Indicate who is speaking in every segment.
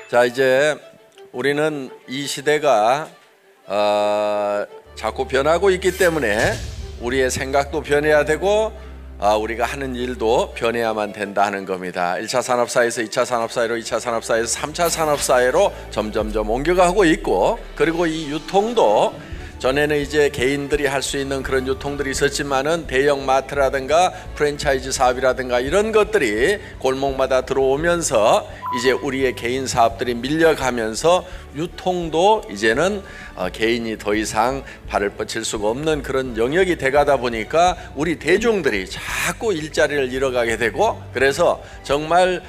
Speaker 1: 자, 이제 우리는 이 시대가 자꾸 변하고 있기 때문에 우리의 생각도 변해야 되고 우리가 하는 일도 변해야만 된다 하는 겁니다. 1차 산업사회에서 2차 산업사회로, 2차 산업사회에서 3차 산업사회로 점점점 옮겨가고 있고, 그리고 이 유통도 전에는 이제 개인들이 할 수 있는 그런 유통들이 있었지만은 대형 마트라든가 프랜차이즈 사업이라든가 이런 것들이 골목마다 들어오면서 이제 우리의 개인 사업들이 밀려가면서 유통도 이제는 개인이 더 이상 발을 뻗칠 수가 없는 그런 영역이 돼가다 보니까 우리 대중들이 자꾸 일자리를 잃어가게 되고, 그래서 정말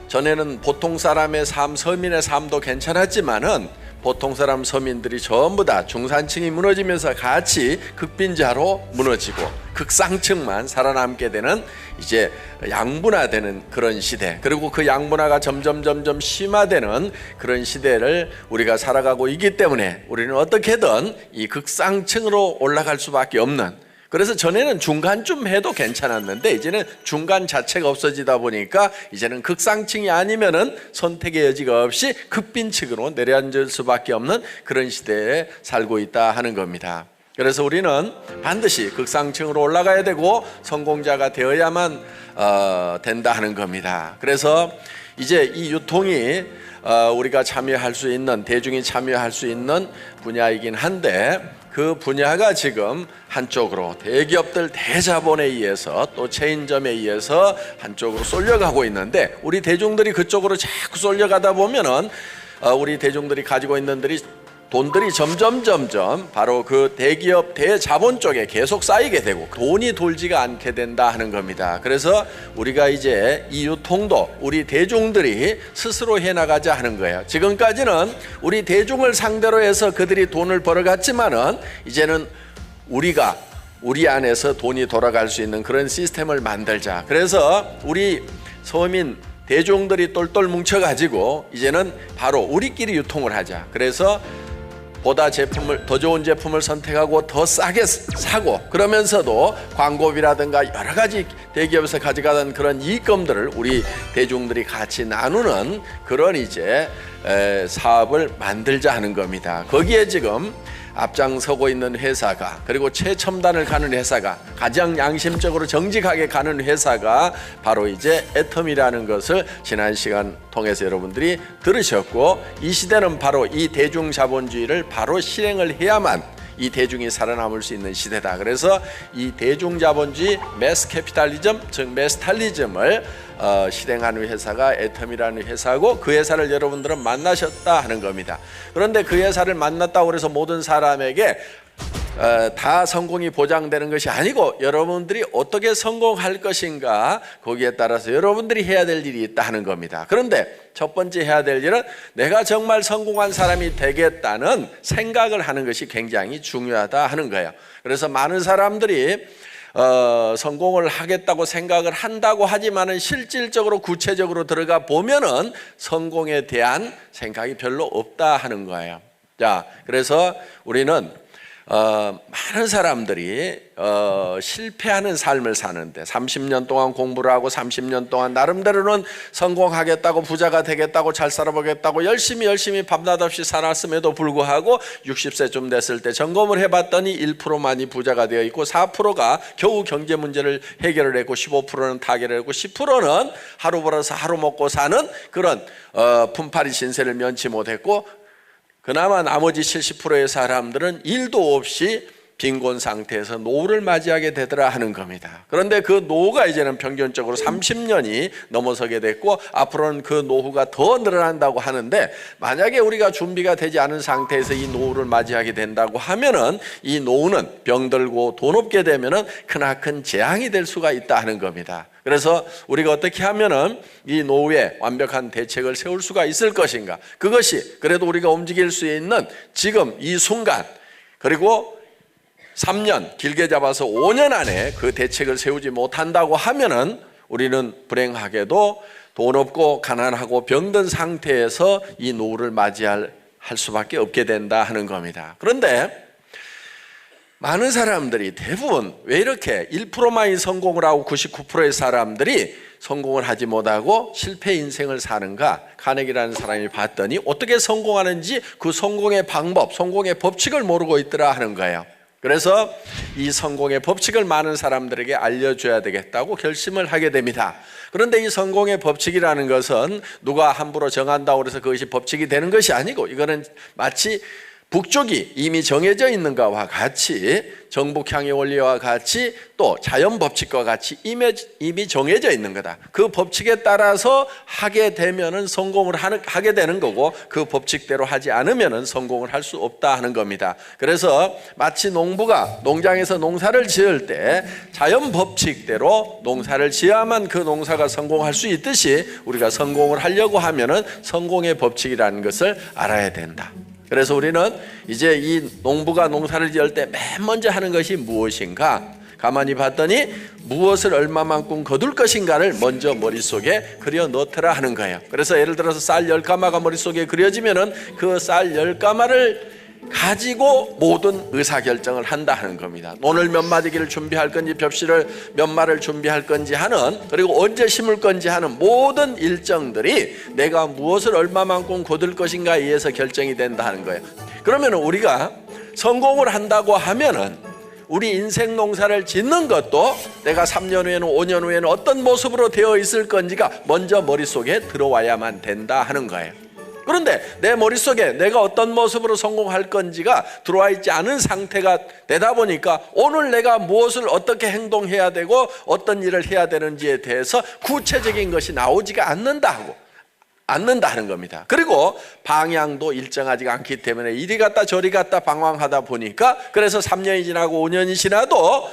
Speaker 1: 전에는 보통 사람의 삶, 서민의 삶도 괜찮았지만은 보통 사람 서민들이 전부 다 중산층이 무너지면서 같이 극빈자로 무너지고 극상층만 살아남게 되는 이제 양분화되는 그런 시대, 그리고 그 양분화가 점점 심화되는 그런 시대를 우리가 살아가고 있기 때문에 우리는 어떻게든 이 극상층으로 올라갈 수밖에 없는, 그래서 전에는 중간쯤 해도 괜찮았는데 이제는 중간 자체가 없어지다 보니까 이제는 극상층이 아니면은 선택의 여지가 없이 극빈층으로 내려앉을 수밖에 없는 그런 시대에 살고 있다 하는 겁니다. 그래서 우리는 반드시 극상층으로 올라가야 되고 성공자가 되어야만 된다 하는 겁니다. 그래서 이제 이 유통이 우리가 참여할 수 있는, 대중이 참여할 수 있는 분야이긴 한데, 그 분야가 지금 한쪽으로 대기업들 대자본에 의해서 또 체인점에 의해서 한쪽으로 쏠려가고 있는데, 우리 대중들이 그쪽으로 자꾸 쏠려가다 보면은 우리 대중들이 가지고 있는 돈들이 점점 바로 그 대기업 대자본 쪽에 계속 쌓이게 되고 돈이 돌지가 않게 된다 하는 겁니다. 그래서 우리가 이제 이 유통도 우리 대중들이 스스로 해나가자 하는 거예요. 지금까지는 우리 대중을 상대로 해서 그들이 돈을 벌어갔지만은 이제는 우리 안에서 돈이 돌아갈 수 있는 그런 시스템을 만들자. 그래서 우리 서민 대중들이 똘똘 뭉쳐가지고 이제는 바로 우리끼리 유통을 하자. 그래서 보다 더 좋은 제품을 선택하고 더 싸게 사고, 그러면서도 광고비라든가 여러 가지 대기업에서 가져가던 그런 이익금들을 우리 대중들이 같이 나누는 그런 이제 사업을 만들자 하는 겁니다. 거기에 지금 앞장서고 있는 회사가, 그리고 최첨단을 가는 회사가, 가장 양심적으로 정직하게 가는 회사가 바로 이제 애텀이라는 것을 지난 시간 통해서 여러분들이 들으셨고, 이 시대는 바로 이 대중자본주의를 바로 실행을 해야만 이 대중이 살아남을 수 있는 시대다. 그래서 이 대중자본주의 매스캐피탈리즘, 즉 매스탈리즘을 실행하는 회사가 애텀이라는 회사고, 그 회사를 여러분들은 만나셨다 하는 겁니다. 그런데 그 회사를 만났다고 해서 모든 사람에게 다 성공이 보장되는 것이 아니고, 여러분들이 어떻게 성공할 것인가, 거기에 따라서 여러분들이 해야 될 일이 있다 하는 겁니다. 그런데 첫 번째 해야 될 일은 내가 정말 성공한 사람이 되겠다는 생각을 하는 것이 굉장히 중요하다 하는 거예요. 그래서 많은 사람들이 성공을 하겠다고 생각을 한다고 하지만은 실질적으로 구체적으로 들어가 보면은 성공에 대한 생각이 별로 없다 하는 거예요. 자, 그래서 우리는 많은 사람들이 실패하는 삶을 사는데 30년 동안 공부를 하고 30년 동안 나름대로는 성공하겠다고, 부자가 되겠다고, 잘 살아보겠다고 열심히 밤낮 없이 살았음에도 불구하고 60세쯤 됐을 때 점검을 해봤더니 1%만이 부자가 되어 있고 4%가 겨우 경제 문제를 해결을 했고 15%는 타결을 했고 10%는 하루 벌어서 하루 먹고 사는 그런 품팔이 신세를 면치 못했고, 그나마 나머지 70%의 사람들은 일도 없이 빈곤 상태에서 노후를 맞이하게 되더라 하는 겁니다. 그런데 그 노후가 이제는 평균적으로 30년이 넘어서게 됐고, 앞으로는 그 노후가 더 늘어난다고 하는데, 만약에 우리가 준비가 되지 않은 상태에서 이 노후를 맞이하게 된다고 하면은 이 노후는 병들고 돈 없게 되면은 크나큰 재앙이 될 수가 있다 하는 겁니다. 그래서 우리가 어떻게 하면은 이 노후에 완벽한 대책을 세울 수가 있을 것인가, 그것이 그래도 우리가 움직일 수 있는 지금 이 순간, 그리고 3년, 길게 잡아서 5년 안에 그 대책을 세우지 못한다고 하면은 우리는 불행하게도 돈 없고 가난하고 병든 상태에서 이 노후를 맞이할 수밖에 없게 된다 하는 겁니다. 그런데 많은 사람들이 대부분 왜 이렇게 1%만이 성공을 하고 99%의 사람들이 성공을 하지 못하고 실패 인생을 사는가? 카네기라는 사람이 봤더니 어떻게 성공하는지 그 성공의 방법, 성공의 법칙을 모르고 있더라 하는 거예요. 그래서 이 성공의 법칙을 많은 사람들에게 알려줘야 되겠다고 결심을 하게 됩니다. 그런데 이 성공의 법칙이라는 것은 누가 함부로 정한다고 해서 그것이 법칙이 되는 것이 아니고, 이거는 마치 북쪽이 이미 정해져 있는 것과 같이, 정북향의 원리와 같이, 또 자연 법칙과 같이 이미 정해져 있는 거다. 그 법칙에 따라서 하게 되면은 성공을 하게 되는 거고, 그 법칙대로 하지 않으면은 성공을 할 수 없다 하는 겁니다. 그래서 마치 농부가 농장에서 농사를 지을 때 자연 법칙대로 농사를 지어야만 그 농사가 성공할 수 있듯이, 우리가 성공을 하려고 하면은 성공의 법칙이라는 것을 알아야 된다. 그래서 우리는 이제 이 농부가 농사를 지을 때 맨 먼저 하는 것이 무엇인가? 가만히 봤더니 무엇을 얼마만큼 거둘 것인가를 먼저 머릿속에 그려 넣더라 하는 거예요. 그래서 예를 들어서 쌀 10가마가 머릿속에 그려지면은 그 쌀 10가마를 가지고 모든 의사결정을 한다 하는 겁니다. 논을 몇 마디기를 준비할 건지, 벽실을 몇 마를 준비할 건지 하는, 그리고 언제 심을 건지 하는 모든 일정들이 내가 무엇을 얼마만큼 거둘 것인가에 의해서 결정이 된다 하는 거예요. 그러면 우리가 성공을 한다고 하면은 우리 인생 농사를 짓는 것도 내가 3년 후에는 5년 후에는 어떤 모습으로 되어 있을 건지가 먼저 머릿속에 들어와야만 된다 하는 거예요. 그런데 내 머릿속에 내가 어떤 모습으로 성공할 건지가 들어와 있지 않은 상태가 되다 보니까 오늘 내가 무엇을 어떻게 행동해야 되고 어떤 일을 해야 되는지에 대해서 구체적인 것이 나오지가 않는다 하는 겁니다. 그리고 방향도 일정하지가 않기 때문에 이리 갔다 저리 갔다 방황하다 보니까, 그래서 3년이 지나고 5년이 지나도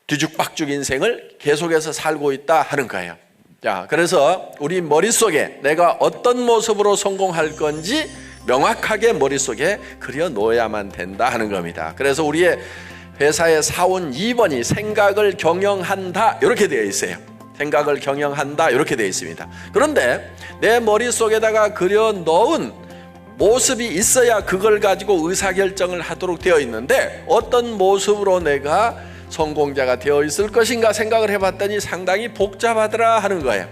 Speaker 1: 뒤죽박죽 인생을 계속해서 살고 있다 하는 거예요. 자, 그래서 우리 머릿속에 내가 어떤 모습으로 성공할 건지 명확하게 머릿속에 그려 놓아야만 된다 하는 겁니다. 그래서 우리의 회사의 사원 2번이 생각을 경영한다 이렇게 되어 있어요. 생각을 경영한다 이렇게 되어 있습니다. 그런데 내 머릿속에다가 그려 놓은 모습이 있어야 그걸 가지고 의사결정을 하도록 되어 있는데, 어떤 모습으로 내가 성공자가 되어 있을 것인가 생각을 해봤더니 상당히 복잡하더라 하는 거예요.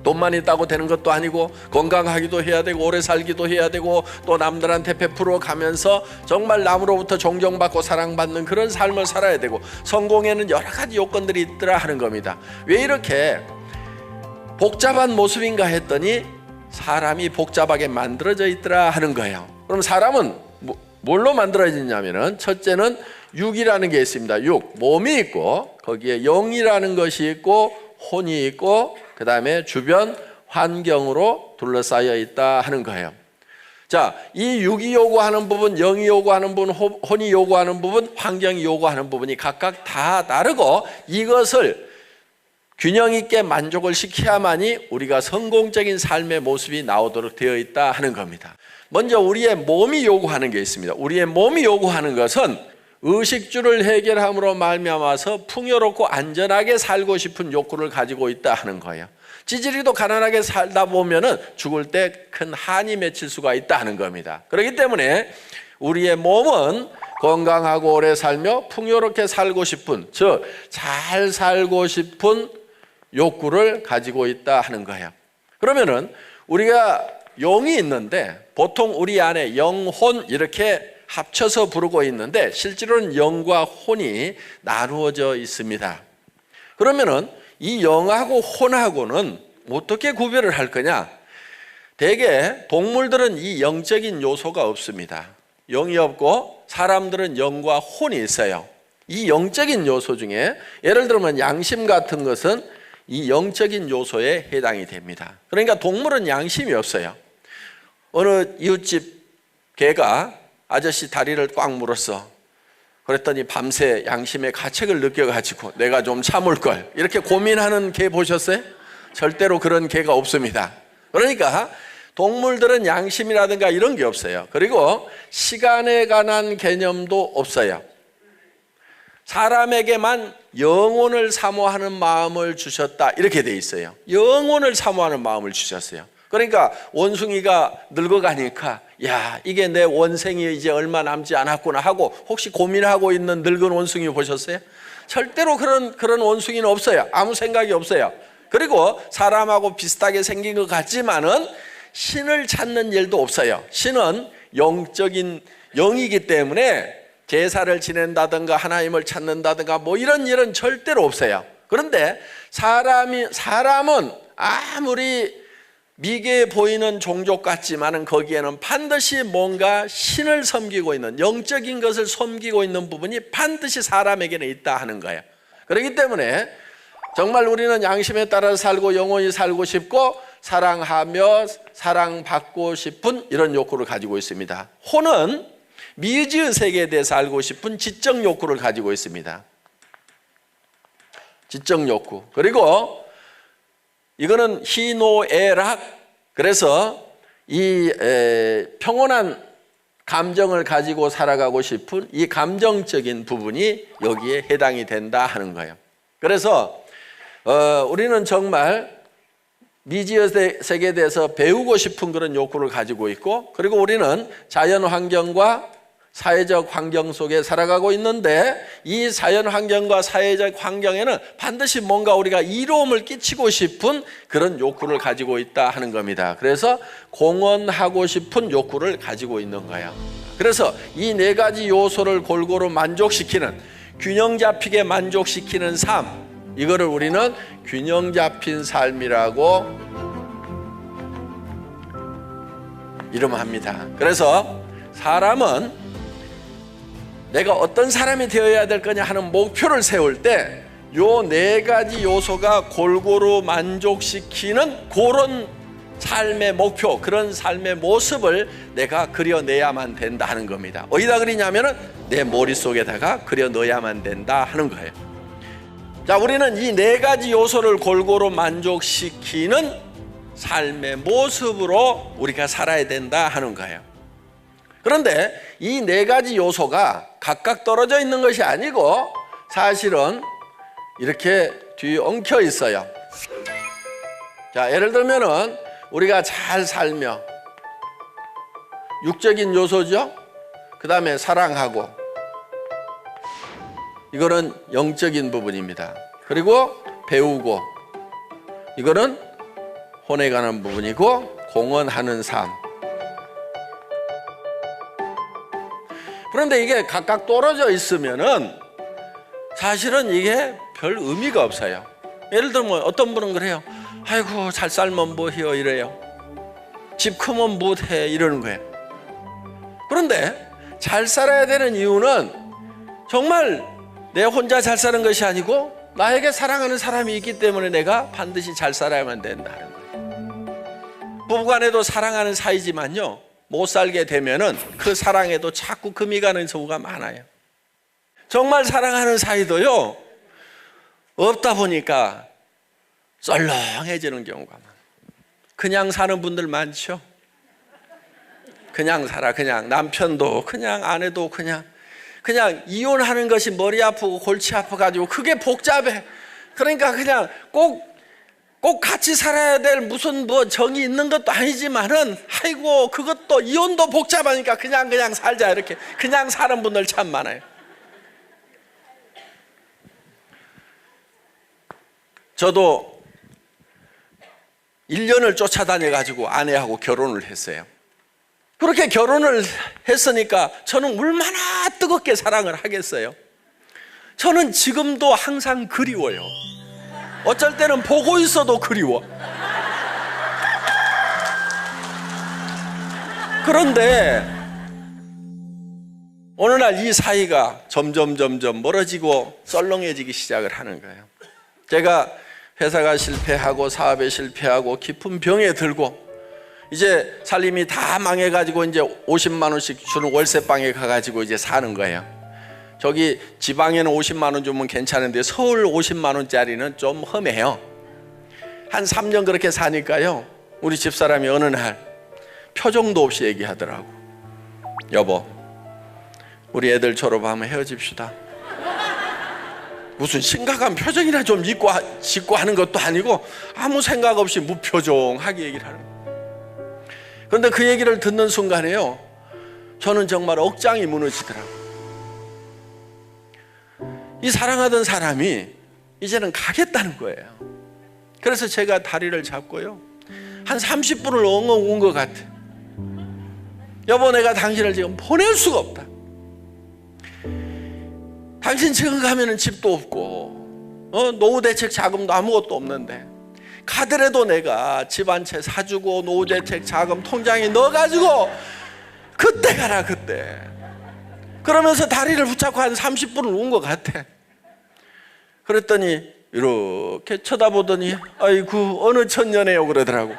Speaker 1: 돈만 있다고 되는 것도 아니고, 건강하기도 해야 되고, 오래 살기도 해야 되고, 또 남들한테 베풀어 가면서 정말 남으로부터 존경받고 사랑받는 그런 삶을 살아야 되고, 성공에는 여러 가지 요건들이 있더라 하는 겁니다. 왜 이렇게 복잡한 모습인가 했더니 사람이 복잡하게 만들어져 있더라 하는 거예요. 그럼 사람은 뭘로 만들어지냐면은, 첫째는 육이라는 게 있습니다. 육, 몸이 있고, 거기에 영이라는 것이 있고, 혼이 있고, 그 다음에 주변 환경으로 둘러싸여 있다 하는 거예요. 자, 이 육이 요구하는 부분, 영이 요구하는 부분, 혼이 요구하는 부분, 환경이 요구하는 부분이 각각 다 다르고, 이것을 균형 있게 만족을 시켜야만이 우리가 성공적인 삶의 모습이 나오도록 되어 있다 하는 겁니다. 먼저 우리의 몸이 요구하는 게 있습니다. 우리의 몸이 요구하는 것은 의식주를 해결함으로 말미암아서 풍요롭고 안전하게 살고 싶은 욕구를 가지고 있다 하는 거예요. 찌질이도 가난하게 살다 보면은 죽을 때 큰 한이 맺힐 수가 있다 하는 겁니다. 그렇기 때문에 우리의 몸은 건강하고 오래 살며 풍요롭게 살고 싶은, 즉 잘 살고 싶은 욕구를 가지고 있다 하는 거예요. 그러면은 우리가 영이 있는데, 보통 우리 안에 영혼 이렇게 합쳐서 부르고 있는데, 실제로는 영과 혼이 나누어져 있습니다. 그러면은 이 영하고 혼하고는 어떻게 구별을 할 거냐? 대개 동물들은 이 영적인 요소가 없습니다. 영이 없고, 사람들은 영과 혼이 있어요. 이 영적인 요소 중에 예를 들면 양심 같은 것은 이 영적인 요소에 해당이 됩니다. 그러니까 동물은 양심이 없어요. 어느 이웃집 개가 아저씨 다리를 꽉 물었어. 그랬더니 밤새 양심의 가책을 느껴가지고 내가 좀 참을 걸, 이렇게 고민하는 개 보셨어요? 절대로 그런 개가 없습니다. 그러니까 동물들은 양심이라든가 이런 게 없어요. 그리고 시간에 관한 개념도 없어요. 사람에게만 영혼을 사모하는 마음을 주셨다 이렇게 돼 있어요. 영혼을 사모하는 마음을 주셨어요. 그러니까 원숭이가 늙어가니까 야, 이게 내 원생이 이제 얼마 남지 않았구나 하고 혹시 고민하고 있는 늙은 원숭이 보셨어요? 절대로 그런 원숭이는 없어요. 아무 생각이 없어요. 그리고 사람하고 비슷하게 생긴 것 같지만은 신을 찾는 일도 없어요. 신은 영적인 영이기 때문에 제사를 지낸다든가 하나님을 찾는다든가 뭐 이런 일은 절대로 없어요. 그런데 사람은 아무리 미개해 보이는 종족 같지만은 거기에는 반드시 뭔가 신을 섬기고 있는, 영적인 것을 섬기고 있는 부분이 반드시 사람에게는 있다 하는 거예요. 그렇기 때문에 정말 우리는 양심에 따라 살고 영원히 살고 싶고 사랑하며 사랑받고 싶은 이런 욕구를 가지고 있습니다. 호는 미지의 세계에 대해서 알고 싶은 지적 욕구를 가지고 있습니다. 지적 욕구. 그리고 이거는 희노애락, 그래서 이 평온한 감정을 가지고 살아가고 싶은 이 감정적인 부분이 여기에 해당이 된다 하는 거예요. 그래서 우리는 정말 미지의 세계에 대해서 배우고 싶은 그런 욕구를 가지고 있고, 그리고 우리는 자연 환경과 사회적 환경 속에 살아가고 있는데 이 자연 환경과 사회적 환경에는 반드시 뭔가 우리가 이로움을 끼치고 싶은 그런 욕구를 가지고 있다 하는 겁니다. 그래서 공헌하고 싶은 욕구를 가지고 있는 거예요. 그래서 이 네 가지 요소를 골고루 만족시키는, 균형 잡히게 만족시키는 삶, 이거를 우리는 균형 잡힌 삶이라고 이름합니다. 그래서 사람은 내가 어떤 사람이 되어야 될 거냐 하는 목표를 세울 때 요 네 가지 요소가 골고루 만족시키는 그런 삶의 목표, 그런 삶의 모습을 내가 그려내야만 된다 하는 겁니다. 어디다 그리냐면은 내 머릿속에다가 그려넣어야만 된다 하는 거예요. 자, 우리는 이 네 가지 요소를 골고루 만족시키는 삶의 모습으로 우리가 살아야 된다 하는 거예요. 그런데 이 네 가지 요소가 각각 떨어져 있는 것이 아니고 사실은 이렇게 뒤에 엉켜 있어요. 자, 예를 들면은 우리가 잘 살며 육적인 요소죠. 그 다음에 사랑하고, 이거는 영적인 부분입니다. 그리고 배우고, 이거는 혼에 관한 부분이고, 공헌하는 삶. 그런데 이게 각각 떨어져 있으면은 사실은 이게 별 의미가 없어요. 예를 들면 어떤 분은 그래요. 아이고, 잘 살면 뭐해요 이래요. 집 크면 못해 이러는 거예요. 그런데 잘 살아야 되는 이유는 정말 내 혼자 잘 사는 것이 아니고 나에게 사랑하는 사람이 있기 때문에 내가 반드시 잘 살아야만 된다는 거예요. 부부간에도 사랑하는 사이지만요, 못 살게 되면은 그 사랑에도 자꾸 금이 가는 경우가 많아요. 정말 사랑하는 사이도요, 없다 보니까 썰렁해지는 경우가 많아요. 그냥 사는 분들 많죠. 그냥 살아, 그냥 남편도 그냥 아내도 그냥 이혼하는 것이 머리 아프고 골치 아파가지고 그게 복잡해. 그러니까 그냥 꼭 같이 살아야 될 무슨 뭐 정이 있는 것도 아니지만은 아이고 그것도 이혼도 복잡하니까 그냥 살자 이렇게 그냥 사는 분들 참 많아요. 저도 1년을 쫓아다녀가지고 아내하고 결혼을 했어요. 그렇게 결혼을 했으니까 저는 얼마나 뜨겁게 사랑을 하겠어요. 저는 지금도 항상 그리워요. 어쩔 때는 보고 있어도 그리워. 그런데 어느 날 이 사이가 점점 멀어지고 썰렁해지기 시작을 하는 거예요. 제가 회사가 실패하고 사업에 실패하고 깊은 병에 들고 이제 살림이 다 망해가지고 이제 50만 원씩 주는 월세방에 가가지고 이제 사는 거예요. 저기 지방에는 50만 원 주면 괜찮은데 서울 50만 원짜리는 좀 험해요. 한 3년 그렇게 사니까요, 우리 집사람이 어느 날 표정도 없이 얘기하더라고. 여보, 우리 애들 졸업하면 헤어집시다. 무슨 심각한 표정이나 좀 짓고 하는 것도 아니고 아무 생각 없이 무표정하게 얘기를 하는 거예요. 그런데 그 얘기를 듣는 순간에요, 저는 정말 억장이 무너지더라고요. 이 사랑하던 사람이 이제는 가겠다는 거예요. 그래서 제가 다리를 잡고요, 한 30분을 엉엉 운 것 같아. 여보, 내가 당신을 지금 보낼 수가 없다. 당신 지금 가면은 집도 없고 노후대책 자금도 아무것도 없는데, 가더라도 내가 집 한 채 사주고 노후대책 자금 통장에 넣어가지고 그때 가라, 그때. 그러면서 다리를 붙잡고 한 30분을 운 것 같아. 그랬더니 이렇게 쳐다보더니 아이고 어느 천년에요 그러더라고.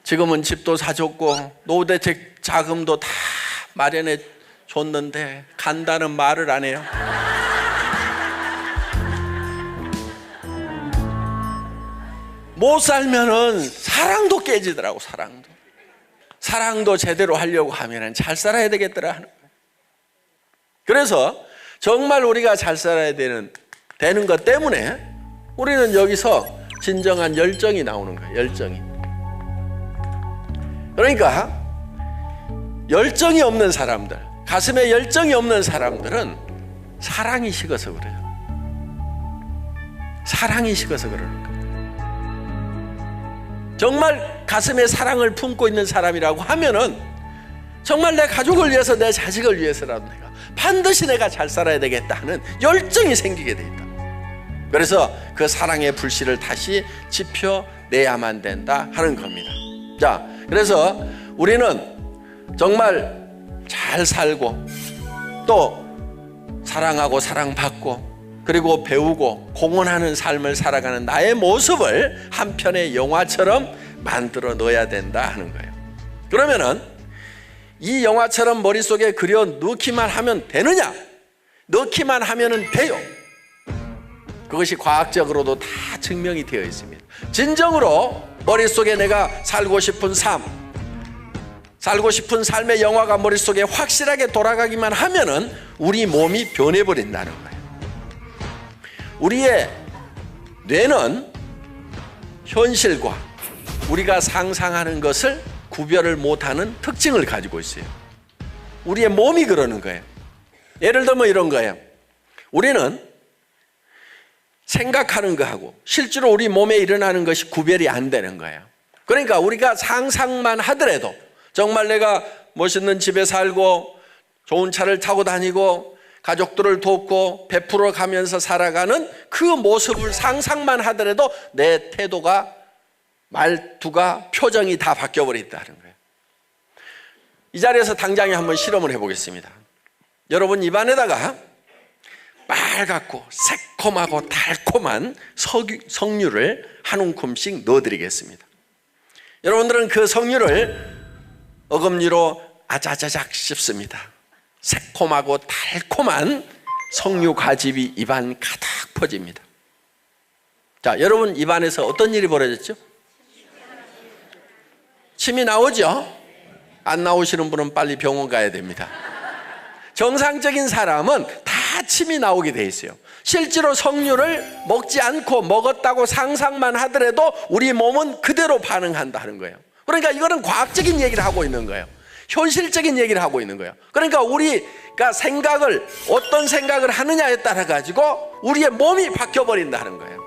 Speaker 1: 지금은 집도 사줬고 노후대책 자금도 다 마련해 줬는데 간다는 말을 안 해요. 못 살면은 사랑도 깨지더라고. 사랑도 제대로 하려고 하면은 잘 살아야 되겠더라 하는 거예요. 그래서 정말 우리가 잘 살아야 되는 것 때문에 우리는 여기서 진정한 열정이 나오는 거예요. 열정이. 그러니까 열정이 없는 사람들, 가슴에 열정이 없는 사람들은 사랑이 식어서 그래요. 사랑이 식어서 그러는 거예요. 정말 가슴에 사랑을 품고 있는 사람이라고 하면은 정말 내 가족을 위해서, 내 자식을 위해서라도 반드시 내가 잘 살아야 되겠다 하는 열정이 생기게 돼 있다. 그래서 그 사랑의 불씨를 다시 지펴내야만 된다 하는 겁니다. 자, 그래서 우리는 정말 잘 살고 또 사랑하고 사랑받고 그리고 배우고 공헌하는 삶을 살아가는 나의 모습을 한 편의 영화처럼 만들어 넣어야 된다 하는 거예요. 그러면은 이 영화처럼 머릿속에 그려 넣기만 하면 되느냐? 넣기만 하면은 돼요. 그것이 과학적으로도 다 증명이 되어 있습니다. 진정으로 머릿속에 내가 살고 싶은 삶, 살고 싶은 삶의 영화가 머릿속에 확실하게 돌아가기만 하면은 우리 몸이 변해버린다는 거예요. 우리의 뇌는 현실과 우리가 상상하는 것을 구별을 못하는 특징을 가지고 있어요. 우리의 몸이 그러는 거예요. 예를 들면 이런 거예요. 우리는 생각하는 거하고 실제로 우리 몸에 일어나는 것이 구별이 안 되는 거예요. 그러니까 우리가 상상만 하더라도 정말 내가 멋있는 집에 살고 좋은 차를 타고 다니고 가족들을 돕고 베풀어 가면서 살아가는 그 모습을 상상만 하더라도 내 태도가, 말투가, 표정이 다 바뀌어버린다는 거예요. 이 자리에서 당장에 한번 실험을 해보겠습니다. 여러분 입안에다가 빨갛고 새콤하고 달콤한 석류를 한 움큼씩 넣어드리겠습니다. 여러분들은 그 석류를 어금니로 아자자작 씹습니다. 새콤하고 달콤한 석류 과즙이 입안 가득 퍼집니다. 자, 여러분 입안에서 어떤 일이 벌어졌죠? 침이 나오죠? 안 나오시는 분은 빨리 병원 가야 됩니다. 정상적인 사람은 다 침이 나오게 돼 있어요. 실제로 석류를 먹지 않고 먹었다고 상상만 하더라도 우리 몸은 그대로 반응한다는 거예요. 그러니까 이거는 과학적인 얘기를 하고 있는 거예요. 현실적인 얘기를 하고 있는 거예요. 그러니까 우리가 어떤 생각을 하느냐에 따라 가지고 우리의 몸이 바뀌어버린다는 거예요.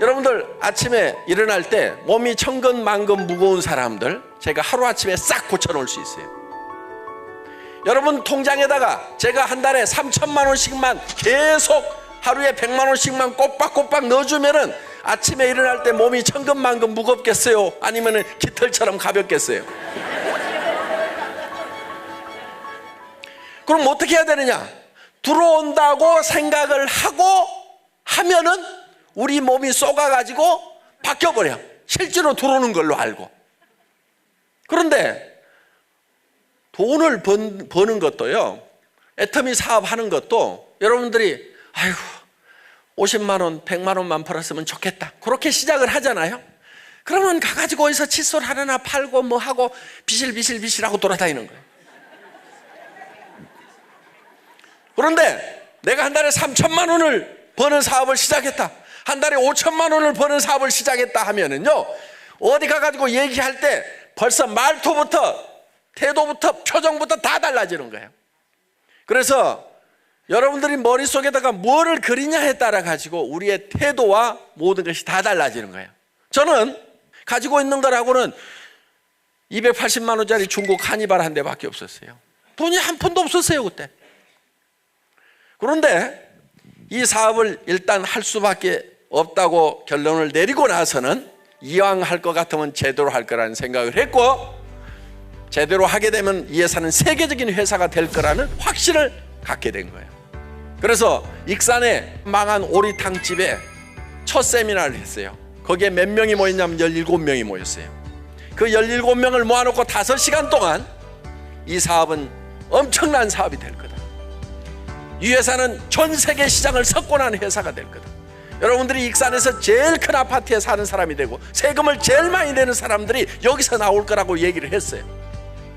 Speaker 1: 여러분들 아침에 일어날 때 몸이 천근만근 무거운 사람들 제가 하루아침에 싹 고쳐놓을 수 있어요. 여러분 통장에다가 제가 한 달에 3천만 원씩만 계속 하루에 100만 원씩만 꼬박꼬박 넣어주면은 아침에 일어날 때 몸이 천근만근 무겁겠어요? 아니면은 깃털처럼 가볍겠어요? 그럼 어떻게 해야 되느냐? 들어온다고 생각을 하면은 우리 몸이 쏘가가지고 바뀌어버려. 실제로 들어오는 걸로 알고. 그런데 돈을 버는 것도요, 애터미 사업하는 것도 여러분들이 아이고 50만 원, 100만 원만 벌었으면 좋겠다, 그렇게 시작을 하잖아요. 그러면 가가지고 어디서 칫솔 하나 팔고 뭐 하고 비실비실하고 돌아다니는 거예요. 그런데 내가 한 달에 3천만 원을 버는 사업을 시작했다, 한 달에 5천만 원을 버는 사업을 시작했다 하면은요, 어디 가가지고 얘기할 때 벌써 말투부터 태도부터 표정부터 다 달라지는 거예요. 그래서 여러분들이 머릿속에다가 뭐를 그리냐에 따라 가지고 우리의 태도와 모든 것이 다 달라지는 거예요. 저는 가지고 있는 거라고는 280만 원짜리 중국 한니발 한 대밖에 없었어요. 돈이 한 푼도 없었어요 그때. 그런데 이 사업을 일단 할 수밖에 없다고 결론을 내리고 나서는 이왕 할 것 같으면 제대로 할 거라는 생각을 했고, 제대로 하게 되면 이 회사는 세계적인 회사가 될 거라는 확신을 갖게 된 거예요. 그래서 익산에 망한 오리탕집에 첫 세미나를 했어요. 거기에 몇 명이 모였냐면 17명이 모였어요. 그 17명을 모아놓고 5시간 동안 이 사업은 엄청난 사업이 될 거다. 이 회사는 전 세계 시장을 석권하는 회사가 될 거다. 여러분들이 익산에서 제일 큰 아파트에 사는 사람이 되고 세금을 제일 많이 내는 사람들이 여기서 나올 거라고 얘기를 했어요.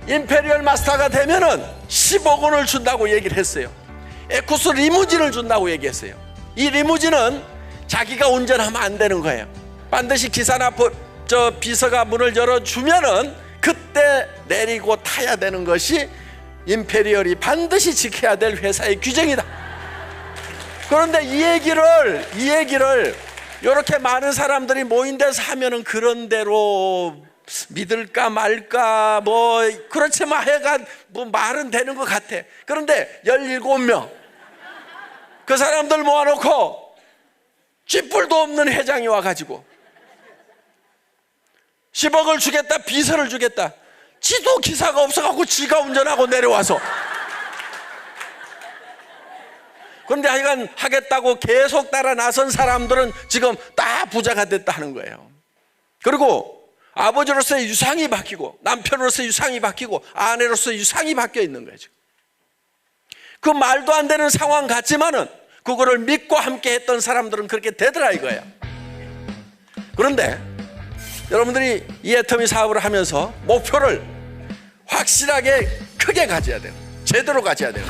Speaker 1: 임페리얼 마스터가 되면은 10억 원을 준다고 얘기를 했어요. 에쿠스 리무진을 준다고 얘기했어요. 이 리무진은 자기가 운전하면 안 되는 거예요. 반드시 기사나 비서가 문을 열어주면은 그때 내리고 타야 되는 것이 임페리얼이 반드시 지켜야 될 회사의 규정이다. 그런데 이 얘기를 이렇게 많은 사람들이 모인 데서 하면은 그런 대로 믿을까 말까 그렇지만 해가 말은 되는 것 같아. 그런데 17명 그 사람들 모아놓고 쥐뿔도 없는 회장이 와가지고 10억을 주겠다, 비서를 주겠다. 지도 기사가 없어갖고 지가 운전하고 내려와서. 그런데 하여간 하겠다고 계속 따라 나선 사람들은 지금 다 부자가 됐다 하는 거예요. 그리고 아버지로서의 유상이 바뀌고 남편으로서의 유상이 바뀌고 아내로서의 유상이 바뀌어 있는 거죠. 그 말도 안 되는 상황 같지만은 그거를 믿고 함께 했던 사람들은 그렇게 되더라 이거예요. 그런데 여러분들이 이 애터미 사업을 하면서 목표를 확실하게 크게 가져야 돼요. 제대로 가져야 돼요.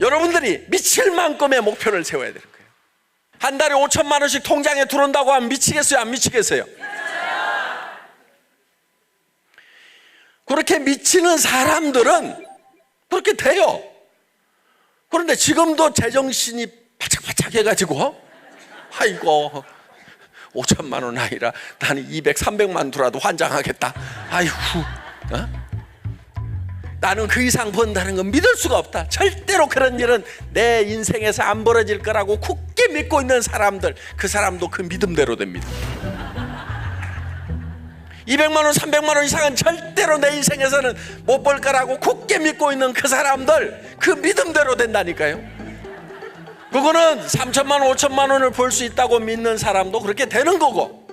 Speaker 1: 여러분들이 미칠 만큼의 목표를 세워야 되는 거예요. 한 달에 5천만 원씩 통장에 들어온다고 하면 미치겠어요? 안 미치겠어요? 그렇게 미치는 사람들은 그렇게 돼요. 그런데 지금도 제정신이 바짝바짝 해가지고 아이고 5천만 원 아니라 나는 200, 300만 들어도 환장하겠다. 아이고 나는 그 이상 번다는 건 믿을 수가 없다. 절대로 그런 일은 내 인생에서 안 벌어질 거라고 굳게 믿고 있는 사람들, 그 사람도 그 믿음대로 됩니다. 200만 원, 300만 원 이상은 절대로 내 인생에서는 못 벌 거라고 굳게 믿고 있는 그 사람들, 그 믿음대로 된다니까요. 그거는 3천만 원, 5천만 원을 벌 수 있다고 믿는 사람도 그렇게 되는 거고.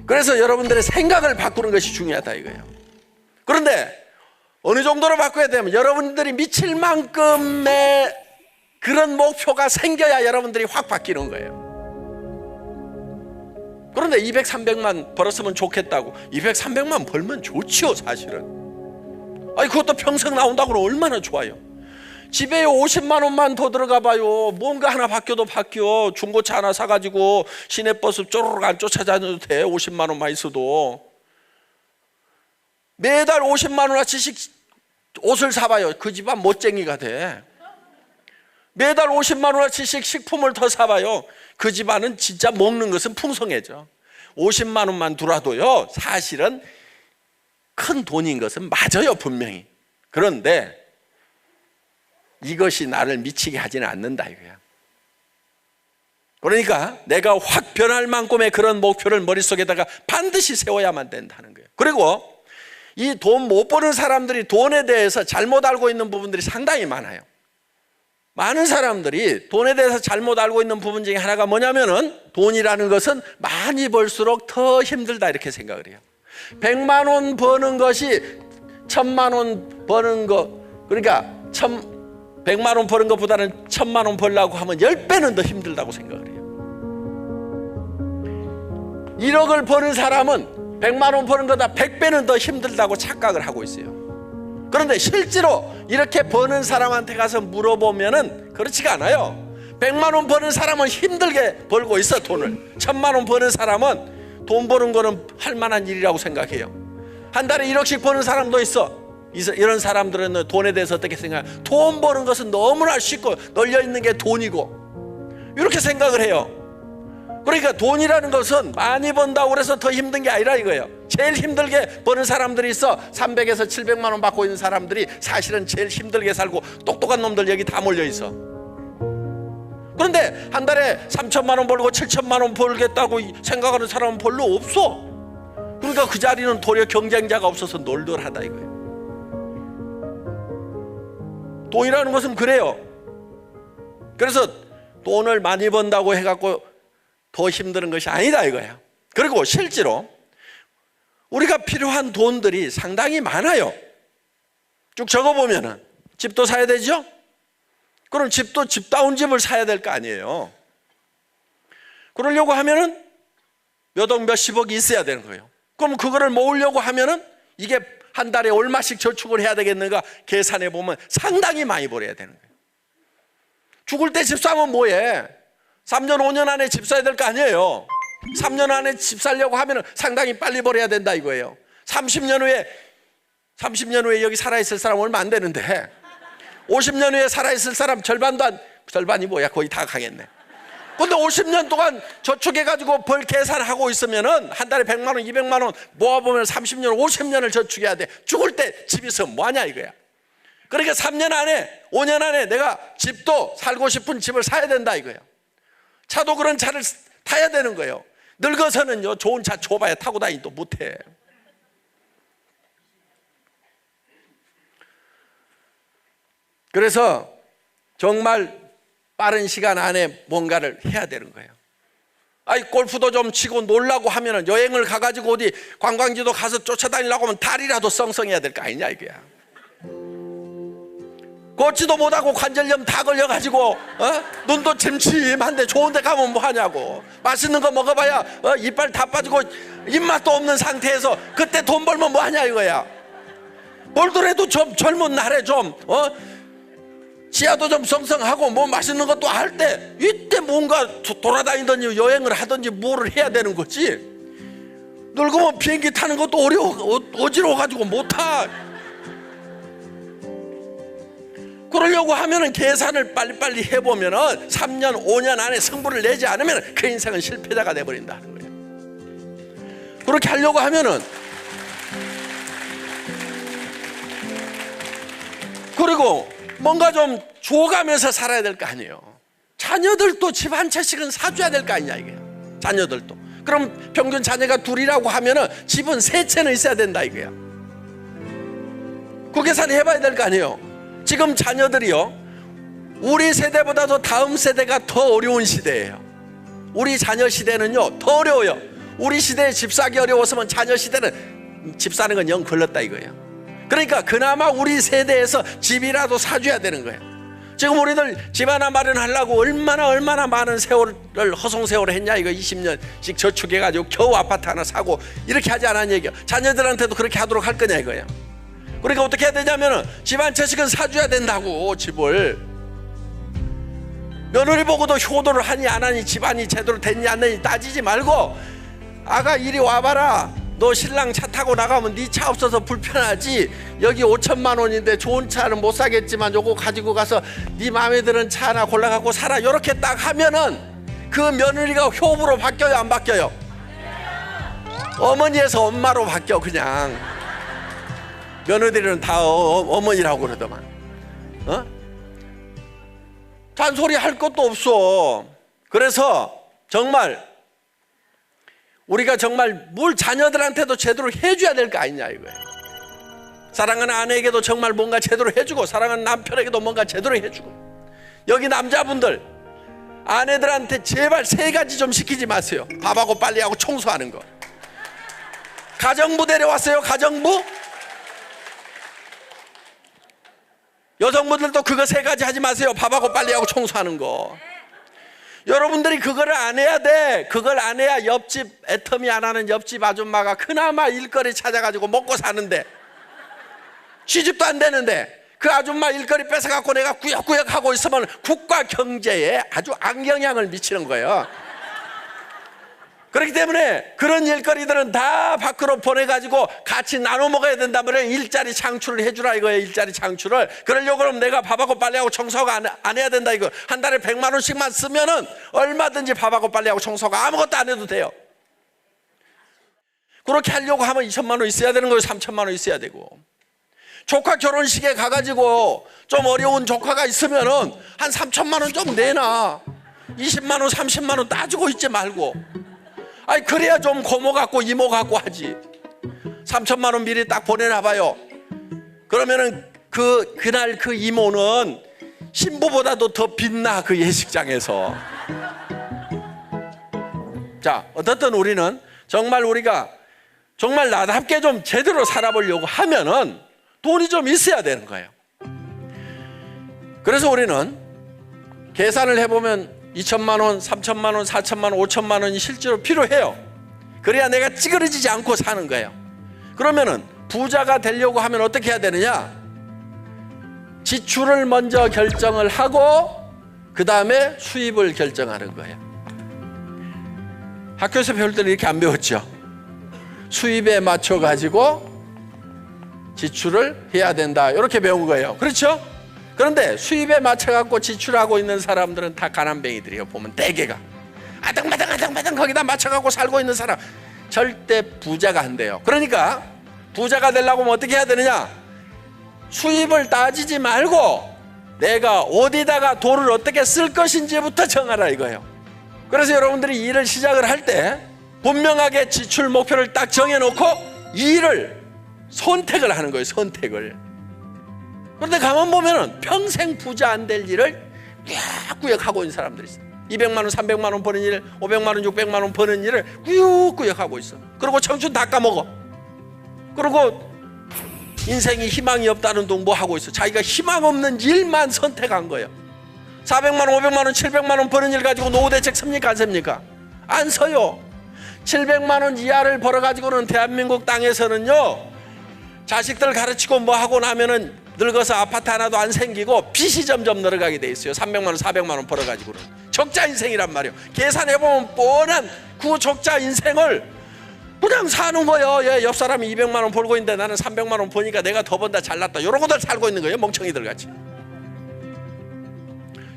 Speaker 1: 그래서 여러분들의 생각을 바꾸는 것이 중요하다 이거예요. 그런데 어느 정도로 바꿔야 되면 여러분들이 미칠 만큼의 그런 목표가 생겨야 여러분들이 확 바뀌는 거예요. 그런데 200, 300만 벌었으면 좋겠다고 200, 300만 벌면 좋지요 사실은. 아니 그것도 평생 나온다고 그러면 얼마나 좋아요. 집에 50만 원만 더 들어가 봐요. 뭔가 하나 바뀌어도 바뀌어. 중고차 하나 사가지고 시내버스 쪼르륵 안 쫓아다녀도 돼. 50만 원만 있어도. 매달 50만 원어치씩 옷을 사봐요. 그 집안 멋쟁이가 돼. 매달 50만 원어치씩 식품을 더 사봐요. 그 집안은 진짜 먹는 것은 풍성해져. 50만 원만 들어도요 사실은 큰 돈인 것은 맞아요 분명히. 그런데 이것이 나를 미치게 하지는 않는다 이거야. 그러니까 내가 확 변할 만큼의 그런 목표를 머릿속에다가 반드시 세워야만 된다는 거예요. 그리고 이 돈 못 버는 사람들이 돈에 대해서 잘못 알고 있는 부분들이 상당히 많아요. 많은 사람들이 돈에 대해서 잘못 알고 있는 부분 중에 하나가 뭐냐면은 돈이라는 것은 많이 벌수록 더 힘들다 이렇게 생각을 해요. 100만 원 버는 것이 1000만 원 버는 거, 그러니까 100만 원 버는 것보다는 1000만 원 벌려고 하면 10배는 더 힘들다고 생각을 해요. 1억을 버는 사람은 100만 원 버는 거다 100배는 더 힘들다고 착각을 하고 있어요. 그런데 실제로 이렇게 버는 사람한테 가서 물어보면은 그렇지가 않아요. 100만 원 버는 사람은 힘들게 벌고 있어 돈을. 1000만 원 버는 사람은 돈 버는 거는 할 만한 일이라고 생각해요. 한 달에 1억씩 버는 사람도 있어. 이런 사람들은 돈에 대해서 어떻게 생각해요? 돈 버는 것은 너무나 쉽고 널려있는 게 돈이고 이렇게 생각을 해요. 그러니까 돈이라는 것은 많이 번다고 그래서 더 힘든 게 아니라 이거예요. 제일 힘들게 버는 사람들이 있어. 300에서 700만 원 받고 있는 사람들이 사실은 제일 힘들게 살고 똑똑한 놈들 여기 다 몰려 있어. 그런데 한 달에 3천만 원 벌고 7천만 원 벌겠다고 생각하는 사람은 별로 없어. 그러니까 그 자리는 도리어 경쟁자가 없어서 널널하다 이거예요. 돈이라는 것은 그래요. 그래서 돈을 많이 번다고 해갖고 더 힘든 것이 아니다 이거야. 그리고 실제로 우리가 필요한 돈들이 상당히 많아요. 쭉 적어보면은 집도 사야 되죠? 그럼 집도 집다운 집을 사야 될 거 아니에요. 그러려고 하면은 몇억 몇십억이 있어야 되는 거예요. 그럼 그거를 모으려고 하면은 이게 한 달에 얼마씩 저축을 해야 되겠는가 계산해 보면 상당히 많이 벌어야 되는 거예요. 죽을 때 집 사면 뭐해? 3년 5년 안에 집 사야 될 거 아니에요. 3년 안에 집 살려고 하면 상당히 빨리 벌어야 된다 이거예요. 30년 후에 여기 살아있을 사람 얼마 안 되는데 50년 후에 살아있을 사람 절반이 뭐야 거의 다 가겠네. 근데 50년 동안 저축해가지고 벌 계산하고 있으면은 한 달에 100만 원 200만 원 모아보면 30년 50년을 저축해야 돼. 죽을 때 집 있으면 뭐하냐 이거야. 그러니까 3년 안에 5년 안에 내가 집도 살고 싶은 집을 사야 된다 이거예요. 차도 그런 차를 타야 되는 거예요. 늙어서는요 좋은 차 줘봐야 타고 다니도 못해. 그래서 정말 빠른 시간 안에 뭔가를 해야 되는 거예요. 아이 골프도 좀 치고 놀라고 하면은 여행을 가가지고 어디 관광지도 가서 쫓아다니려고 하면 다리라도 썽썽해야 될 거 아니냐 이거야. 걷지도 못하고 관절염 다 걸려가지고 눈도 침침한데 좋은 데 가면 뭐하냐고. 맛있는 거 먹어봐야 이빨 다 빠지고 입맛도 없는 상태에서 그때 돈 벌면 뭐하냐 이거야. 벌더라도 좀 젊은 날에 좀 치아도 좀 성성하고 뭐 맛있는 것도 할 때 이때 뭔가 돌아다니든지 여행을 하든지 뭐를 해야 되는 거지. 늙으면 비행기 타는 것도 어지러워가지고 못타. 그러려고 하면은 계산을 빨리빨리 해보면은 3년 5년 안에 승부를 내지 않으면 그 인생은 실패자가 돼버린다는 거예요. 그렇게 하려고 하면은 그리고 뭔가 좀 줘가면서 살아야 될 거 아니에요. 자녀들도 집 한 채씩은 사줘야 될 거 아니냐 이게. 자녀들도. 그럼 평균 자녀가 둘이라고 하면은 집은 3채는 있어야 된다 이거야. 그 계산을 해봐야 될 거 아니에요. 지금 자녀들이요 우리 세대보다도 다음 세대가 더 어려운 시대예요. 우리 자녀 시대는요 더 어려워요. 우리 시대에 집 사기 어려웠으면 자녀 시대는 집 사는 건 영 걸렸다 이거예요. 그러니까 그나마 우리 세대에서 집이라도 사줘야 되는 거예요. 지금 우리들 집 하나 마련하려고 얼마나 많은 세월을 허송세월을 했냐 이거. 20년씩 저축해가지고 겨우 아파트 하나 사고 이렇게 하지 않았냐 얘기야. 자녀들한테도 그렇게 하도록 할 거냐 이거예요. 그러니까 어떻게 해야 되냐면은 집 한 채씩은 사줘야 된다고. 집을 며느리 보고도 효도를 하니 안 하니 집안이 제대로 됐니 안 됐니 따지지 말고 아가 이리 와봐라. 너 신랑 차 타고 나가면 네 차 없어서 불편하지. 여기 5천만 원인데 좋은 차는 못 사겠지만 요거 가지고 가서 네 마음에 드는 차 하나 골라갖고 살아. 요렇게 딱 하면은 그 며느리가 효부로 바뀌어요 안 바뀌어요? 어머니에서 엄마로 바뀌어. 그냥 며느리는 다 어머니라고 그러더만. 잔소리 할 것도 없어. 그래서 정말 우리가 정말 뭘 자녀들한테도 제대로 해줘야 될 거 아니냐 이거예요. 사랑하는 아내에게도 정말 뭔가 제대로 해주고 사랑하는 남편에게도 뭔가 제대로 해주고. 여기 남자분들 아내들한테 제발 3가지 좀 시키지 마세요. 밥하고 빨리하고 청소하는 거. 가정부 데려왔어요. 가정부. 여성분들도 그거 3가지 하지 마세요. 밥하고 빨리하고 청소하는 거. 여러분들이 그거를 안 해야 돼. 그걸 안 해야 옆집 애터미 안 하는 옆집 아줌마가 그나마 일거리 찾아가지고 먹고 사는데, 취직도 안 되는데 그 아줌마 일거리 뺏어갖고 내가 구역구역 하고 있으면 국가 경제에 아주 악영향을 미치는 거예요. 그렇기 때문에 그런 일거리들은 다 밖으로 보내가지고 같이 나눠 먹어야 된단 말이에요. 일자리 창출을 해주라 이거예요. 일자리 창출을. 그러려고 그러면 내가 밥하고 빨래하고 청소하고 안 해야 된다 이거. 한 달에 100만 원씩만 쓰면은 얼마든지 밥하고 빨래하고 청소하고 아무것도 안 해도 돼요. 그렇게 하려고 하면 2천만 원 있어야 되는 거예요. 3천만 원 있어야 되고. 조카 결혼식에 가가지고 좀 어려운 조카가 있으면은 한 3천만 원 좀 내놔. 20만 원 30만 원 따지고 있지 말고. 아니 그래야 좀 고모 같고 이모 같고 하지. 3천만 원 미리 딱 보내놔봐요. 그러면은 그날 그 이모는 신부보다도 더 빛나 그 예식장에서. 자, 어떻든 우리는 정말 우리가 정말 나답게 좀 제대로 살아보려고 하면은 돈이 좀 있어야 되는 거예요. 그래서 우리는 계산을 해보면 2천만 원, 3천만 원, 4천만 원, 5천만 원이 실제로 필요해요. 그래야 내가 찌그러지지 않고 사는 거예요. 그러면은 부자가 되려고 하면 어떻게 해야 되느냐? 지출을 먼저 결정을 하고 그 다음에 수입을 결정하는 거예요. 학교에서 배울 때는 이렇게 안 배웠죠. 수입에 맞춰 가지고 지출을 해야 된다 이렇게 배운 거예요. 그렇죠? 그런데 수입에 맞춰갖고 지출하고 있는 사람들은 다 가난뱅이들이에요. 보면 대개가 아등바등 거기다 맞춰갖고 살고 있는 사람 절대 부자가 안 돼요. 그러니까 부자가 되려고 하면 어떻게 해야 되느냐? 수입을 따지지 말고 내가 어디다가 돈을 어떻게 쓸 것인지부터 정하라 이거예요. 그래서 여러분들이 일을 시작을 할 때 분명하게 지출 목표를 딱 정해놓고 일을 선택을 하는 거예요. 선택을. 그런데 가만 보면은 평생 부자 안 될 일을 꾸역꾸역 하고 있는 사람들이 있어. 200만 원, 300만 원 버는 일, 500만 원, 600만 원 버는 일을 꾸역꾸역 하고 있어. 그리고 청춘 다 까먹어. 그리고 인생이 희망이 없다는 둥 뭐 하고 있어. 자기가 희망 없는 일만 선택한 거예요. 400만 원, 500만 원, 700만 원 버는 일 가지고 노후 대책 씁니까? 안 씁니까? 안 써요. 700만 원 이하를 벌어가지고는 대한민국 땅에서는요, 자식들 가르치고 뭐 하고 나면은 늙어서 아파트 하나도 안 생기고 빚이 점점 늘어가게 돼 있어요. 300만 원, 400만 원 벌어가지고는. 적자 인생이란 말이에요. 계산해보면 뻔한 그 적자 인생을 그냥 사는 거예요. 예, 옆 사람이 200만 원 벌고 있는데 나는 300만 원 버니까 내가 더 번다 잘났다. 이런 거들 살고 있는 거예요. 멍청이들 같이.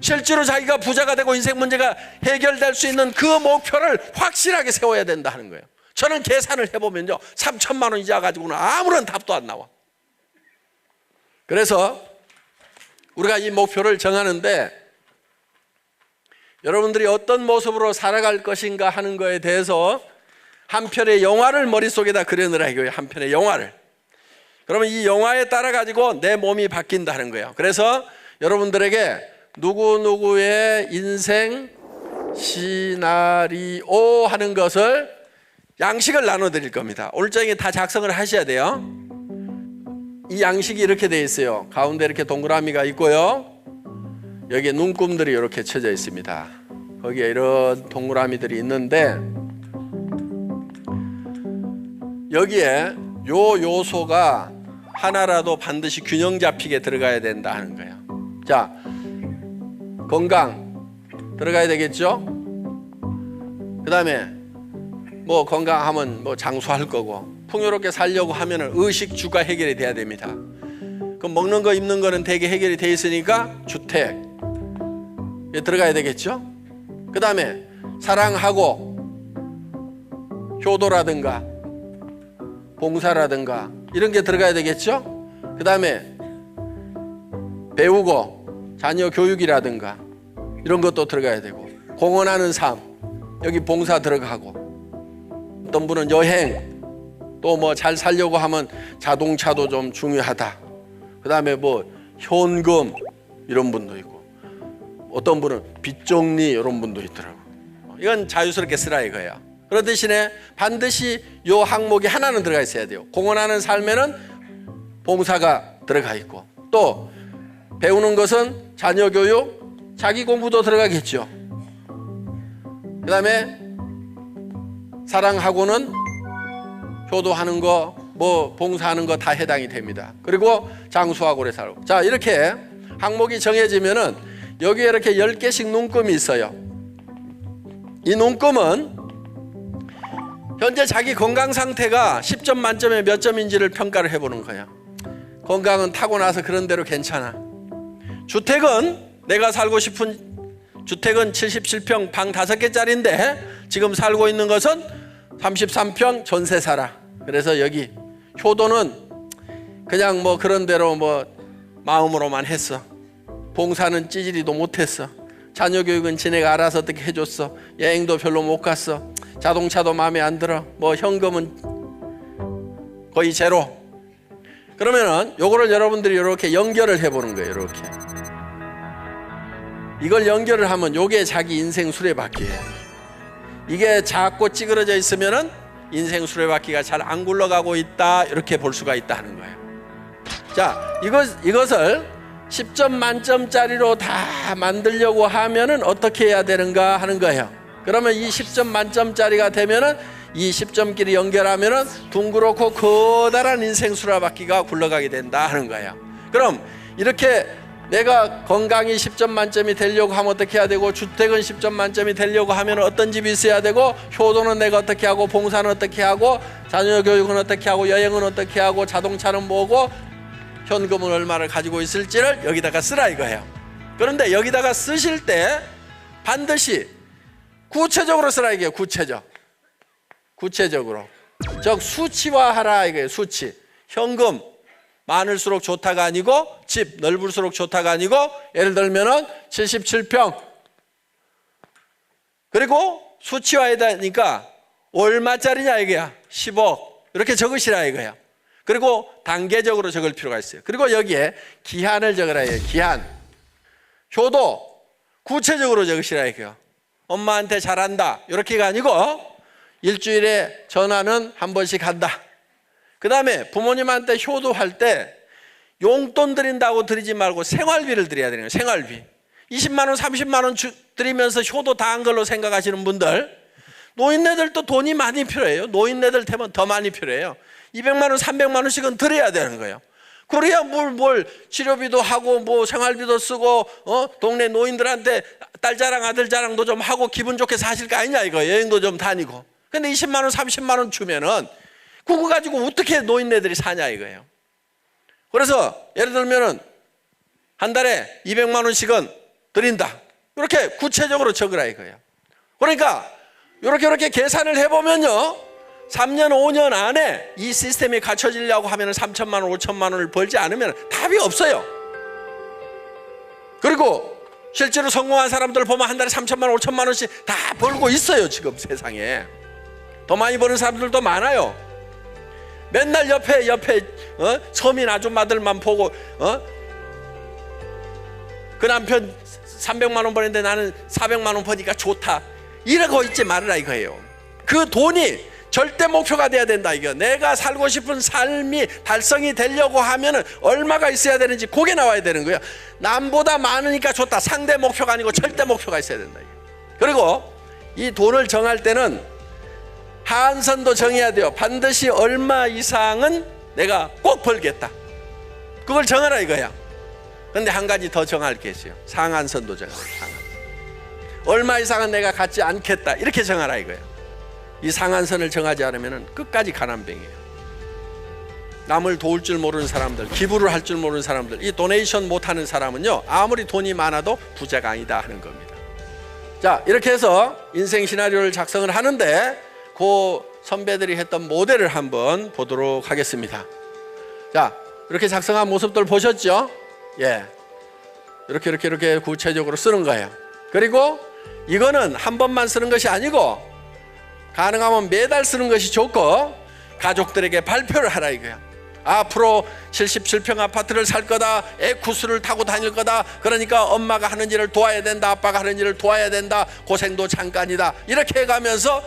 Speaker 1: 실제로 자기가 부자가 되고 인생 문제가 해결될 수 있는 그 목표를 확실하게 세워야 된다 하는 거예요. 저는 계산을 해보면요, 3천만 원 이자 가지고는 아무런 답도 안 나와. 그래서 우리가 이 목표를 정하는데 여러분들이 어떤 모습으로 살아갈 것인가 하는 거에 대해서 한 편의 영화를 머릿속에다 그려놓으라 이거예요. 한 편의 영화를. 그러면 이 영화에 따라 가지고 내 몸이 바뀐다는 거예요. 그래서 여러분들에게 누구누구의 인생 시나리오 하는 것을 양식을 나눠드릴 겁니다. 오늘 저녁에 다 작성을 하셔야 돼요. 이 양식이 이렇게 되어 있어요. 가운데 이렇게 동그라미가 있고요, 여기에 눈금들이 이렇게 쳐져 있습니다. 거기에 이런 동그라미들이 있는데 여기에 요 요소가 하나라도 반드시 균형 잡히게 들어가야 된다 하는 거예요. 자, 건강 들어가야 되겠죠? 그 다음에 뭐 건강하면 뭐 장수할 거고, 풍요롭게 살려고 하면은 의식주가 해결이 돼야 됩니다. 그럼 먹는 거 입는 거는 대개 해결이 돼 있으니까 주택 들어가야 되겠죠? 그 다음에 사랑하고 효도라든가 봉사라든가 이런 게 들어가야 되겠죠? 그 다음에 배우고 자녀 교육이라든가 이런 것도 들어가야 되고, 공헌하는 삶, 여기 봉사 들어가고, 어떤 분은 여행, 또 뭐 잘 살려고 하면 자동차도 좀 중요하다. 그 다음에 뭐 현금 이런 분도 있고, 어떤 분은 빚 정리 이런 분도 있더라고. 이건 자유스럽게 쓰라 이거예요. 그런 대신에 반드시 요 항목이 하나는 들어가 있어야 돼요. 공헌하는 삶에는 봉사가 들어가 있고, 또 배우는 것은 자녀 교육, 자기 공부도 들어가겠죠. 그 다음에 사랑하고는 효도하는 거, 뭐 봉사하는 거 다 해당이 됩니다. 그리고 장수하고 오래 살고. 자, 이렇게 항목이 정해지면은 여기에 이렇게 10개씩 눈금이 있어요. 이 눈금은 현재 자기 건강 상태가 10점 만점에 몇 점인지를 평가를 해보는 거야. 건강은 타고나서 그런 대로 괜찮아. 주택은 내가 살고 싶은 주택은 77평 방 5개짜리인데 지금 살고 있는 것은 33평 전세 살아. 그래서 여기 효도는 그냥 뭐 그런 대로 뭐 마음으로만 했어. 봉사는 찌질이도 못했어. 자녀 교육은 지네가 알아서 어떻게 해줬어. 여행도 별로 못 갔어. 자동차도 마음에 안 들어. 뭐 현금은 거의 제로. 그러면은 요거를 여러분들이 이렇게 연결을 해보는 거예요. 이렇게 이걸 연결을 하면 요게 자기 인생 수레바퀴예요. 이게 작고 찌그러져 있으면은 인생 수레바퀴가 잘 안 굴러가고 있다, 이렇게 볼 수가 있다는 거예요. 자, 이것을 10점 만점짜리로 다 만들려고 하면은 어떻게 해야 되는가 하는 거예요. 그러면 이 10점 만점짜리가 되면은 이 10점끼리 연결하면은 둥그렇고 커다란 인생 수레바퀴가 굴러가게 된다 하는 거예요. 그럼 이렇게 내가 건강이 10점 만점이 되려고 하면 어떻게 해야 되고, 주택은 10점 만점이 되려고 하면 어떤 집이 있어야 되고, 효도는 내가 어떻게 하고, 봉사는 어떻게 하고, 자녀 교육은 어떻게 하고, 여행은 어떻게 하고, 자동차는 뭐고, 현금은 얼마를 가지고 있을지를 여기다가 쓰라 이거예요. 그런데 여기다가 쓰실 때 반드시 구체적으로 쓰라 이게요. 구체적으로. 즉 수치화하라 이거예요. 수치. 현금 많을수록 좋다가 아니고, 집 넓을수록 좋다가 아니고, 예를 들면은 77평. 그리고 수치화해야 되니까 얼마짜리냐 이거야. 10억. 이렇게 적으시라 이거야. 그리고 단계적으로 적을 필요가 있어요. 그리고 여기에 기한을 적으라 해요. 기한. 효도 구체적으로 적으시라 이거야. 엄마한테 잘한다 이렇게가 아니고 일주일에 전화는 한 번씩 한다. 그 다음에 부모님한테 효도할 때 용돈 드린다고 드리지 말고 생활비를 드려야 되는 거예요. 생활비. 20만 원 30만 원 드리면서 효도 다 한 걸로 생각하시는 분들, 노인네들도 돈이 많이 필요해요. 노인네들 되면 더 많이 필요해요. 200만 원 300만 원씩은 드려야 되는 거예요. 그래야 뭘 치료비도 하고 뭐 생활비도 쓰고 동네 노인들한테 딸 자랑 아들 자랑도 좀 하고 기분 좋게 사실 거 아니냐 이거. 여행도 좀 다니고. 근데 20만 원 30만 원 주면은 그거 가지고 어떻게 노인네들이 사냐 이거예요. 그래서 예를 들면은 한 달에 200만 원씩은 드린다. 이렇게 구체적으로 적으라 이거예요. 그러니까 이렇게 계산을 해보면요, 3년 5년 안에 이 시스템이 갖춰지려고 하면 3천만 원 5천만 원을 벌지 않으면 답이 없어요. 그리고 실제로 성공한 사람들 보면 한 달에 3천만 원 5천만 원씩 다 벌고 있어요. 지금 세상에 더 많이 버는 사람들도 많아요. 맨날 옆에 서민 아줌마들만 보고 그 남편 300만 원 버는데 나는 400만 원 버니까 좋다 이러고 있지 말으라 이거예요. 그 돈이 절대 목표가 돼야 된다 이거. 내가 살고 싶은 삶이 달성이 되려고 하면은 얼마가 있어야 되는지 그게 나와야 되는 거예요. 남보다 많으니까 좋다, 상대 목표가 아니고 절대 목표가 있어야 된다 이거. 그리고 이 돈을 정할 때는 하한선도 정해야 돼요. 반드시 얼마 이상은 내가 꼭 벌겠다, 그걸 정하라 이거야. 근데 한 가지 더 정할 게 있어요. 상한선도 정하라. 상한선. 얼마 이상은 내가 갖지 않겠다 이렇게 정하라 이거야. 이 상한선을 정하지 않으면 끝까지 가난뱅이에요. 남을 도울 줄 모르는 사람들, 기부를 할 줄 모르는 사람들, 이 도네이션 못하는 사람은요 아무리 돈이 많아도 부자가 아니다 하는 겁니다. 자, 이렇게 해서 인생 시나리오를 작성을 하는데 그 선배들이 했던 모델을 한번 보도록 하겠습니다. 자, 이렇게 작성한 모습들 보셨죠? 예, 이렇게 구체적으로 쓰는 거예요. 그리고 이거는 한 번만 쓰는 것이 아니고 가능하면 매달 쓰는 것이 좋고 가족들에게 발표를 하라 이거야. 앞으로 77평 아파트를 살 거다, 에쿠스를 타고 다닐 거다, 그러니까 엄마가 하는 일을 도와야 된다, 아빠가 하는 일을 도와야 된다, 고생도 잠깐이다, 이렇게 해가면서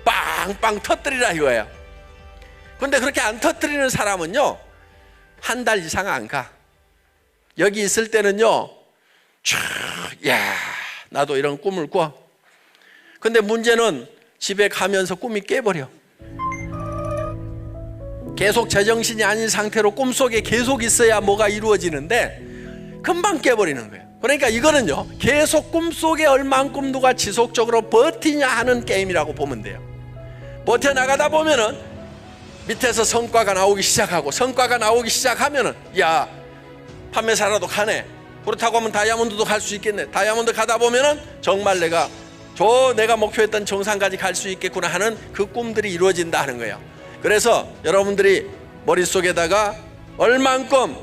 Speaker 1: 빵빵 터뜨리라 이거예요. 근데 그렇게 안 터뜨리는 사람은요 한 달 이상 안 가. 여기 있을 때는요 야 나도 이런 꿈을 꿔. 근데 문제는 집에 가면서 꿈이 깨버려. 계속 제정신이 아닌 상태로 꿈속에 계속 있어야 뭐가 이루어지는데 금방 깨버리는 거예요. 그러니까 이거는요, 계속 꿈속에 얼만큼 누가 지속적으로 버티냐 하는 게임이라고 보면 돼요. 버텨나가다 보면은 밑에서 성과가 나오기 시작하고, 성과가 나오기 시작하면은 야, 판매사라도 가네, 그렇다고 하면 다이아몬드도 갈 수 있겠네, 다이아몬드 가다 보면은 정말 내가 목표했던 정상까지 갈 수 있겠구나 하는 그 꿈들이 이루어진다 하는 거예요. 그래서 여러분들이 머릿속에다가 얼만큼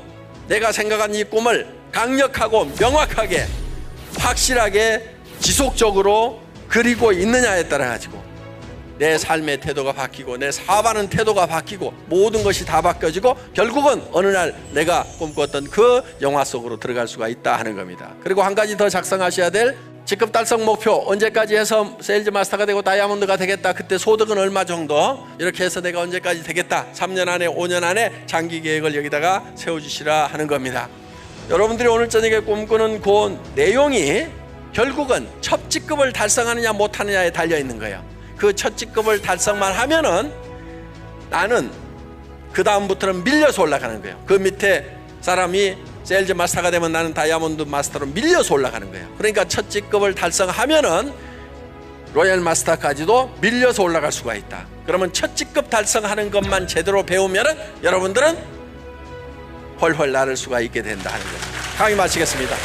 Speaker 1: 내가 생각한 이 꿈을 강력하고 명확하게 확실하게 지속적으로 그리고 있느냐에 따라 가지고 내 삶의 태도가 바뀌고 내 사업하는 태도가 바뀌고 모든 것이 다 바뀌어지고 결국은 어느 날 내가 꿈꿨던 그 영화 속으로 들어갈 수가 있다 하는 겁니다. 그리고 한 가지 더 작성하셔야 될 직급 달성 목표, 언제까지 해서 세일즈 마스터가 되고 다이아몬드가 되겠다, 그때 소득은 얼마 정도, 이렇게 해서 내가 언제까지 되겠다, 3년 안에 5년 안에 장기 계획을 여기다가 세워주시라 하는 겁니다. 여러분들이 오늘 저녁에 꿈꾸는 그 내용이 결국은 첫 직급을 달성하느냐 못하느냐에 달려있는 거예요. 그 첫 직급을 달성만 하면은 나는 그 다음부터는 밀려서 올라가는 거예요. 그 밑에 사람이 세일즈 마스터가 되면 나는 다이아몬드 마스터로 밀려서 올라가는 거예요. 그러니까 첫 직급을 달성하면은 로얄 마스터까지도 밀려서 올라갈 수가 있다. 그러면 첫 직급 달성하는 것만 제대로 배우면은 여러분들은 훨훨 나를 수가 있게 된다 하는 거예요. 강의 마치겠습니다.